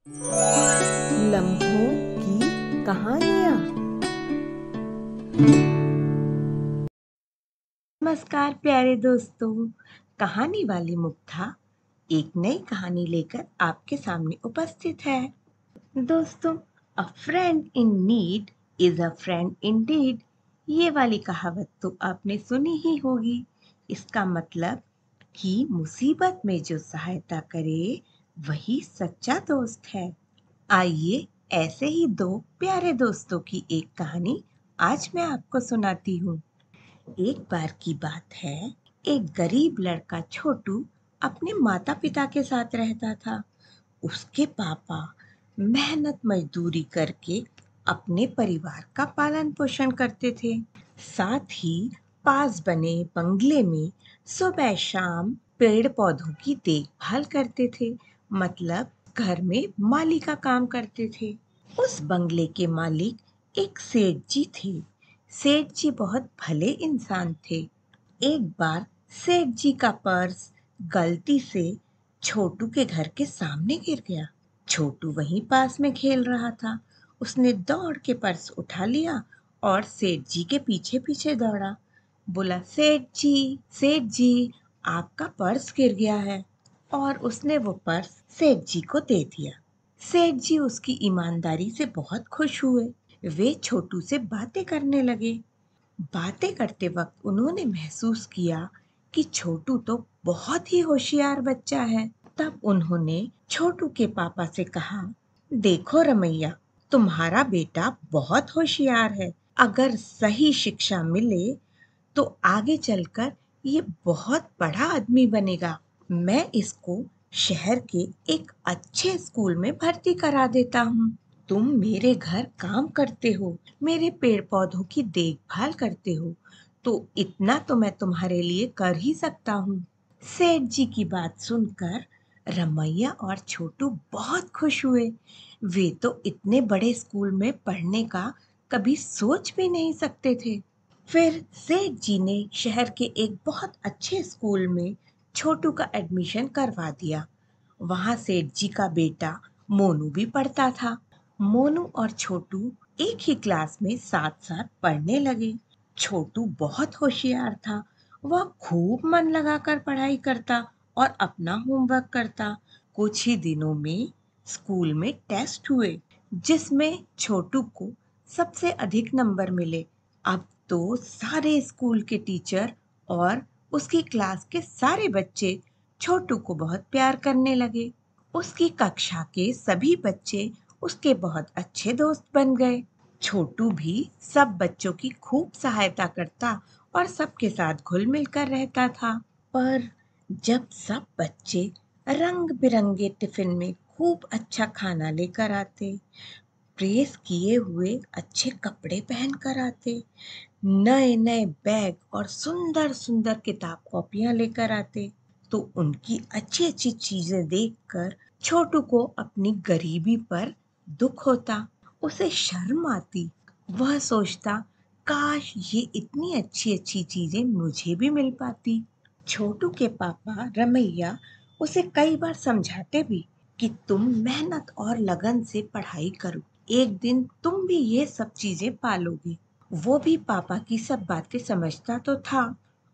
लम्हों की कहानियाँ। नमस्कार प्यारे दोस्तों, कहानी वाली मुग्धा एक नई कहानी लेकर आपके सामने उपस्थित है। दोस्तों, अ friend in need is a friend Indeed, ये वाली कहावत तो आपने सुनी ही होगी। इसका मतलब कि मुसीबत में जो सहायता करे वही सच्चा दोस्त है। आइए ऐसे ही दो प्यारे दोस्तों की एक कहानी आज मैं आपको सुनाती हूँ। एक बार की बात है, एक गरीब लड़का छोटू अपने माता पिता के साथ रहता था। उसके पापा मेहनत मजदूरी करके अपने परिवार का पालन पोषण करते थे। साथ ही पास बने बंगले में सुबह शाम पेड़ पौधों की देखभाल करते थे, मतलब घर में माली का काम करते थे। उस बंगले के मालिक एक सेठ जी थे। सेठ जी बहुत भले इंसान थे। एक बार सेठ जी का पर्स गलती से छोटू के घर के सामने गिर गया। छोटू वहीं पास में खेल रहा था। उसने दौड़ के पर्स उठा लिया और सेठ जी के पीछे पीछे दौड़ा। बोला, सेठ जी, आपका पर्स गिर गया है। और उसने वो पर्स सेठ जी को दे दिया। सेठ जी उसकी ईमानदारी से बहुत खुश हुए। वे छोटू से बातें करने लगे। बातें करते वक्त उन्होंने महसूस किया कि छोटू तो बहुत ही होशियार बच्चा है। तब उन्होंने छोटू के पापा से कहा, देखो रमैया, तुम्हारा बेटा बहुत होशियार है। अगर सही शिक्षा मिले तो आगे चलकर ये बहुत बड़ा आदमी बनेगा। मैं इसको शहर के एक अच्छे स्कूल में भर्ती करा देता हूँ। तुम मेरे घर काम करते हो, मेरे पेड़ पौधों की देखभाल करते हो, तो इतना तो मैं तुम्हारे लिए कर ही सकता हूँ। सेठ जी की बात सुनकर रमैया और छोटू बहुत खुश हुए। वे तो इतने बड़े स्कूल में पढ़ने का कभी सोच भी नहीं सकते थे। फिर सेठ जी ने शहर के एक बहुत अच्छे स्कूल में छोटू का एडमिशन करवा दिया। वहां सेठ जी का बेटा मोनू भी पढ़ता था। मोनू और छोटू एक ही क्लास में साथ साथ पढ़ने लगे। छोटू बहुत होशियार था। वह खूब मन लगाकर पढ़ाई करता और अपना होमवर्क करता। कुछ ही दिनों में स्कूल में टेस्ट हुए, जिसमें छोटू को सबसे अधिक नंबर मिले। अब तो सारे स्कूल के टीचर और उसकी क्लास के सारे बच्चे छोटू को बहुत प्यार करने लगे। उसकी कक्षा के सभी बच्चे उसके बहुत अच्छे दोस्त बन गए। छोटू भी सब बच्चों की खूब सहायता करता और सबके साथ घुल मिल कर रहता था। पर जब सब बच्चे रंग बिरंगे टिफिन में खूब अच्छा खाना लेकर आते, प्रेस किए हुए अच्छे कपड़े पहन कर आते, नए नए बैग और सुंदर सुंदर किताब कॉपियां लेकर आते, तो उनकी अच्छी अच्छी चीजें देखकर छोटू को अपनी गरीबी पर दुख होता। उसे शर्म आती। वह सोचता, काश ये इतनी अच्छी अच्छी चीजें मुझे भी मिल पाती। छोटू के पापा रमैया उसे कई बार समझाते भी कि तुम मेहनत और लगन से पढ़ाई करो, एक दिन तुम भी ये सब चीजें पालोगे। वो भी पापा की सब बातें समझता तो था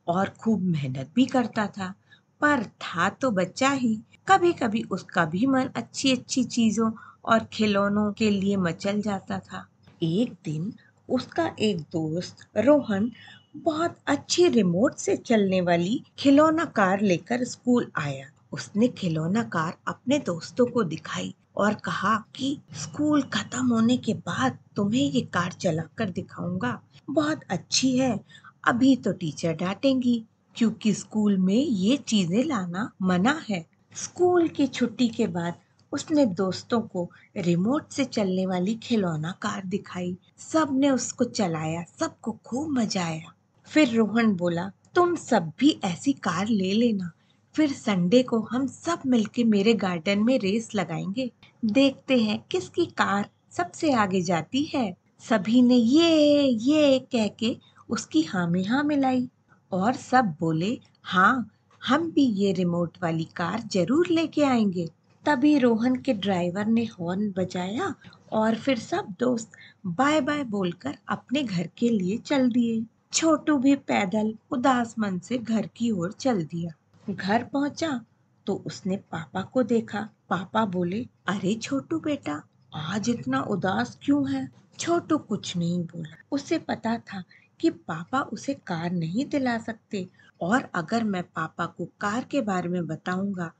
और खूब मेहनत भी करता था, पर था तो बच्चा ही। कभी कभी उसका भी मन अच्छी अच्छी चीजों और खिलौनों के लिए मचल जाता था। एक दिन उसका एक दोस्त रोहन बहुत अच्छी रिमोट से चलने वाली खिलौना कार लेकर स्कूल आया। उसने खिलौना कार अपने दोस्तों को दिखाई और कहा कि स्कूल खत्म होने के बाद तुम्हें ये कार चलाकर दिखाऊंगा, बहुत अच्छी है। अभी तो टीचर डांटेंगी क्योंकि स्कूल में ये चीजें लाना मना है। स्कूल की छुट्टी के बाद उसने दोस्तों को रिमोट से चलने वाली खिलौना कार दिखाई। सब ने उसको चलाया, सबको खूब मजा आया। फिर रोहन बोला, तुम सब भी ऐसी कार ले लेना, फिर संडे को हम सब मिलके मेरे गार्डन में रेस लगाएंगे, देखते हैं किसकी कार सबसे आगे जाती है। सभी ने ये कह के उसकी हाँ में हाँ मिलाई और सब बोले, हाँ, हम भी ये रिमोट वाली कार जरूर लेके आएंगे। तभी रोहन के ड्राइवर ने हॉर्न बजाया और फिर सब दोस्त बाय बाय बोलकर अपने घर के लिए चल दिए। छोटू भी पैदल उदास मन से घर की ओर चल दिया। घर पहुंचा तो उसने पापा को देखा। पापा बोले, अरे छोटू बेटा, आज इतना उदास क्यों है? छोटू कुछ नहीं बोला। उसे पता था कि पापा उसे कार नहीं दिला सकते और अगर मैं पापा को कार के बारे में बताऊंगा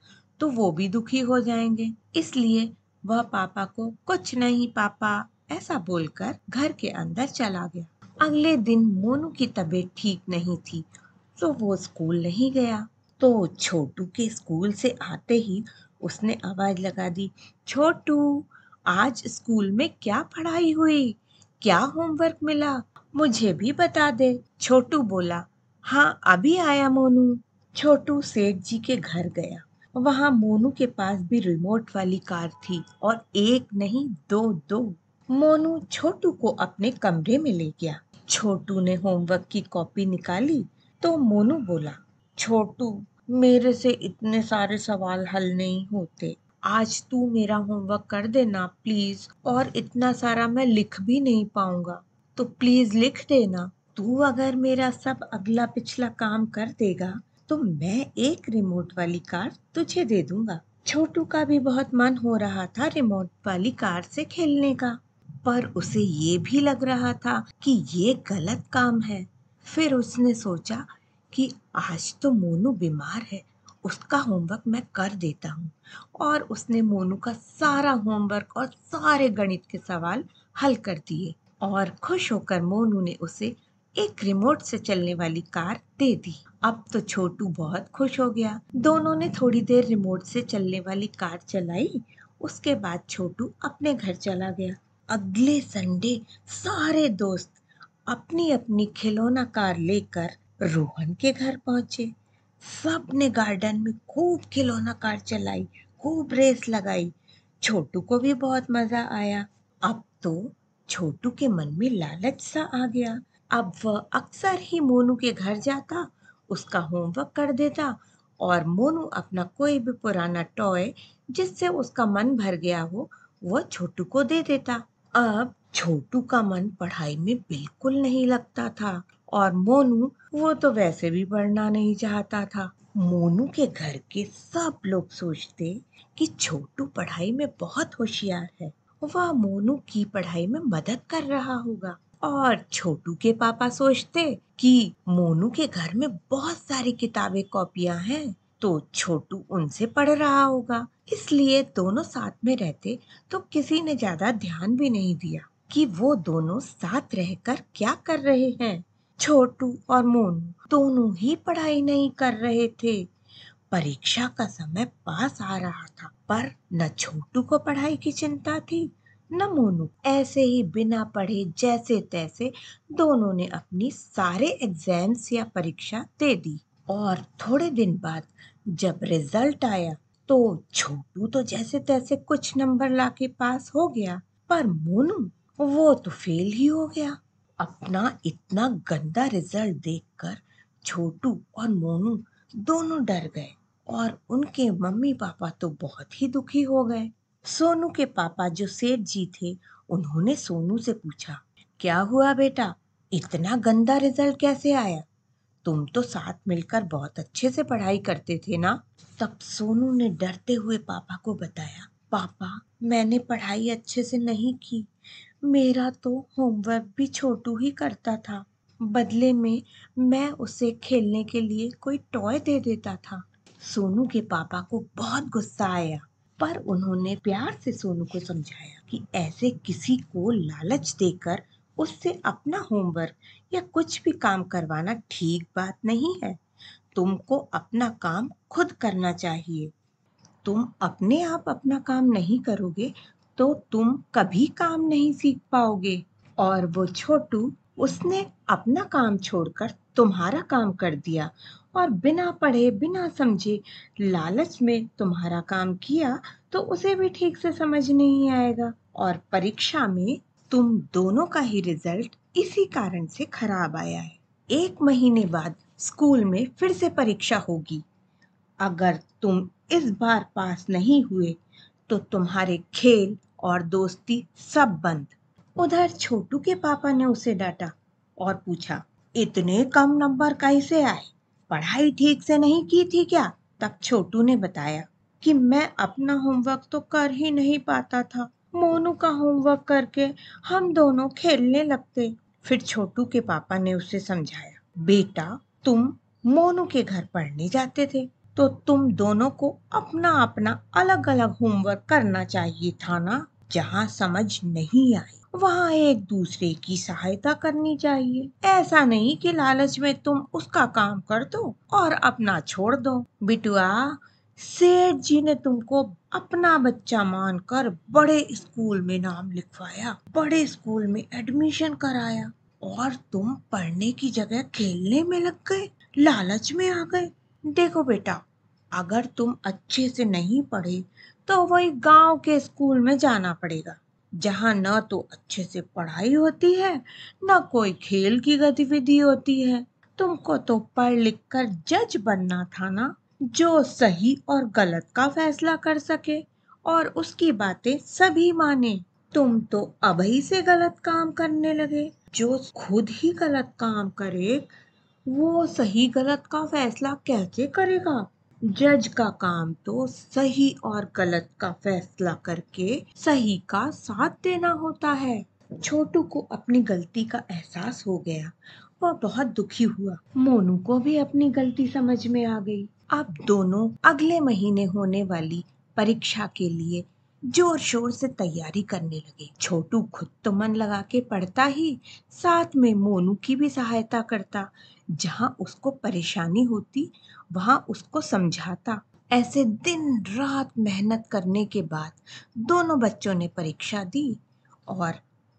तो वो भी दुखी हो जाएंगे। इसलिए वह पापा को कुछ नहीं पापा ऐसा बोलकर घर के अंदर चला गया। अगले दिन मोनू की तबीयत ठीक नहीं थी तो वो स्कूल नहीं गया। तो छोटू के स्कूल से आते ही उसने आवाज लगा दी, छोटू, आज स्कूल में क्या पढ़ाई हुई? क्या होमवर्क मिला? मुझे भी बता दे। छोटू बोला, हाँ अभी आया मोनू। छोटू सेठ जी के घर गया। वहां मोनू के पास भी रिमोट वाली कार थी और एक नहीं दो दो। मोनू छोटू को अपने कमरे में ले गया। छोटू ने होमवर्क की कॉपी निकाली तो मोनू बोला, छोटू, मेरे से इतने सारे सवाल हल नहीं होते। आज तू मेरा होमवर्क कर देना प्लीज, और इतना सारा मैं लिख भी नहीं पाऊंगा तो प्लीज लिख देना। तू अगर मेरा सब अगला पिछला काम कर देगा तो मैं एक रिमोट वाली कार तुझे दे दूंगा। छोटू का भी बहुत मन हो रहा था रिमोट वाली कार से खेलने का, पर उसे ये भी लग रहा था कि ये गलत काम है। फिर उसने सोचा कि आज तो मोनू बीमार है, उसका होमवर्क मैं कर देता हूँ। और उसने मोनू का सारा होमवर्क और सारे गणित के सवाल हल कर दिए और खुश होकर मोनू ने उसे एक रिमोट से चलने वाली कार दे दी। अब तो छोटू बहुत खुश हो गया। दोनों ने थोड़ी देर रिमोट से चलने वाली कार चलाई। उसके बाद छोटू अपने घर चला गया। अगले संडे सारे दोस्त अपनी अपनी खिलौना कार लेकर रोहन के घर पहुंचे। सब ने गार्डन में खूब खिलौना कार चलाई, खूब रेस लगाई। छोटू को भी बहुत मजा आया। अब तो छोटू के मन में लालच सा आ गया। अब वह अक्सर ही मोनू के घर जाता, उसका होमवर्क कर देता और मोनू अपना कोई भी पुराना टॉय जिससे उसका मन भर गया हो वह छोटू को दे देता। अब छोटू का मन पढ़ाई में बिल्कुल नहीं लगता था और मोनू, वो तो वैसे भी पढ़ना नहीं चाहता था। मोनू के घर के सब लोग सोचते कि छोटू पढ़ाई में बहुत होशियार है, वह मोनू की पढ़ाई में मदद कर रहा होगा। और छोटू के पापा सोचते कि मोनू के घर में बहुत सारी किताबें कॉपियां हैं तो छोटू उनसे पढ़ रहा होगा। इसलिए दोनों साथ में रहते तो किसी ने ज्यादा ध्यान भी नहीं दिया कि वो दोनों साथ रहकर क्या कर रहे हैं। छोटू और मोनू दोनों ही पढ़ाई नहीं कर रहे थे। परीक्षा का समय पास आ रहा था, पर न छोटू को पढ़ाई की चिंता थी न मोनू। ऐसे ही बिना पढ़े जैसे तैसे दोनों ने अपनी सारे एग्जाम्स या परीक्षा दे दी। और थोड़े दिन बाद जब रिजल्ट आया तो छोटू तो जैसे तैसे कुछ नंबर लाके पास हो गया, पर मोनू, वो तो फेल ही हो गया। अपना इतना गंदा रिजल्ट देखकर छोटू और मोनू दोनों डर गए और उनके मम्मी पापा तो बहुत ही दुखी हो गए। सोनू के पापा जो सेठ जी थे, उन्होंने सोनू से पूछा, क्या हुआ बेटा, इतना गंदा रिजल्ट कैसे आया? तुम तो साथ मिलकर बहुत अच्छे से पढ़ाई करते थे ना? तब सोनू ने डरते हुए पापा को बताया, पापा, मैंने पढ़ाई अच्छे से नहीं की। मेरा तो होमवर्क भी छोटू ही करता था। बदले में मैं उसे खेलने के लिए कोई टॉय दे देता था। सोनू के पापा को बहुत गुस्सा आया, पर उन्होंने प्यार से सोनू को समझाया कि ऐसे किसी को लालच देकर उससे अपना होमवर्क या कुछ भी काम करवाना ठीक बात नहीं है। तुमको अपना काम खुद करना चाहिए। तुम अपने आप अपना काम नहीं करोगे तो तुम कभी काम नहीं सीख पाओगे। और वो छोटू, उसने अपना काम छोड़कर तुम्हारा काम कर दिया और बिना पढ़े बिना समझे लालच में तुम्हारा काम किया तो उसे भी ठीक से समझ नहीं आएगा और परीक्षा में तुम दोनों का ही रिजल्ट इसी कारण से खराब आया है। 1 महीने बाद स्कूल में फिर से परीक्षा होगी। अगर तुम इस बार पास नहीं हुए तो तुम्हारे खेल और दोस्ती सब बंद। उधर छोटू के पापा ने उसे डांटा और पूछा, इतने कम नंबर कैसे आए? पढ़ाई ठीक से नहीं की थी क्या? तब छोटू ने बताया कि मैं अपना होमवर्क तो कर ही नहीं पाता था। मोनू का होमवर्क करके हम दोनों खेलने लगते। फिर छोटू के पापा ने उसे समझाया, बेटा तुम मोनू के घर पढ़ने जाते थे तो तुम दोनों को अपना अपना अलग अलग होमवर्क करना चाहिए था ना। जहाँ समझ नहीं आई वहाँ एक दूसरे की सहायता करनी चाहिए। ऐसा नहीं कि लालच में तुम उसका काम कर दो और अपना छोड़ दो। बिटुआ, सेठ जी ने तुमको अपना बच्चा मानकर बड़े स्कूल में नाम लिखवाया, बड़े स्कूल में एडमिशन कराया और तुम पढ़ने की जगह खेलने में लग गए, लालच में आ गए। देखो बेटा, अगर तुम अच्छे से नहीं पढ़े तो वही गांव के स्कूल में जाना पड़ेगा, जहां न तो अच्छे से पढ़ाई होती है न कोई खेल की गतिविधि होती है। तुमको तो पढ़ लिख कर जज बनना था ना, जो सही और गलत का फैसला कर सके और उसकी बातें सभी माने। तुम तो अभी से गलत काम करने लगे। जो खुद ही गलत काम करे वो सही गलत का फैसला कैसे करेगा? जज का काम तो सही और गलत का फैसला करके सही का साथ देना होता है। छोटू को अपनी गलती का एहसास हो गया। वह बहुत दुखी हुआ। मोनू को भी अपनी गलती समझ में आ गई। अब दोनों अगले महीने होने वाली परीक्षा के लिए जोर शोर से तैयारी करने लगे। छोटू खुद तो मन लगा के पढ़ता ही, साथ में मोनू की भी सहायता करता। जहां उसको परेशानी होती वहां उसको समझाता। ऐसे दिन रात मेहनत करने के बाद दोनों बच्चों ने परीक्षा दी और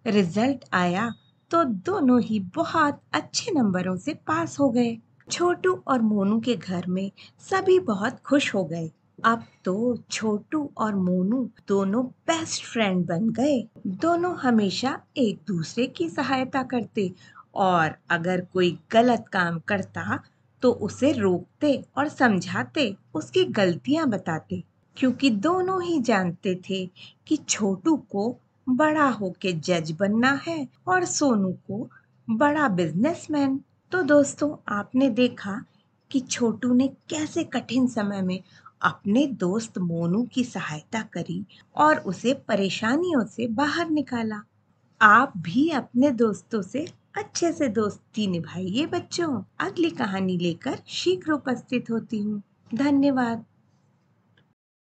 रिजल्ट आया तो दोनों ही बहुत अच्छे नंबरों से पास हो गए। छोटू और मोनू के घर में सभी बहुत खुश हो गए। अब तो छोटू और मोनू दोनों बेस्ट फ्रेंड बन गए। दोनों हमेशा एक दूसरे की सहायता करते और अगर कोई गलत काम करता तो उसे रोकते और समझाते, उसकी गलतियां बताते, क्योंकि दोनों ही जानते थे कि छोटू को बड़ा होके जज बनना है और सोनू को बड़ा बिजनेसमैन। तो दोस्तों, आपने देखा कि छोटू ने कैसे कठिन समय में अपने दोस्त मोनू की सहायता करी और उसे परेशानियों से बाहर निकाला। आप भी अपने दोस्तों से अच्छे से दोस्ती निभाइए बच्चों। अगली कहानी लेकर शीघ्र उपस्थित होती हूँ। धन्यवाद।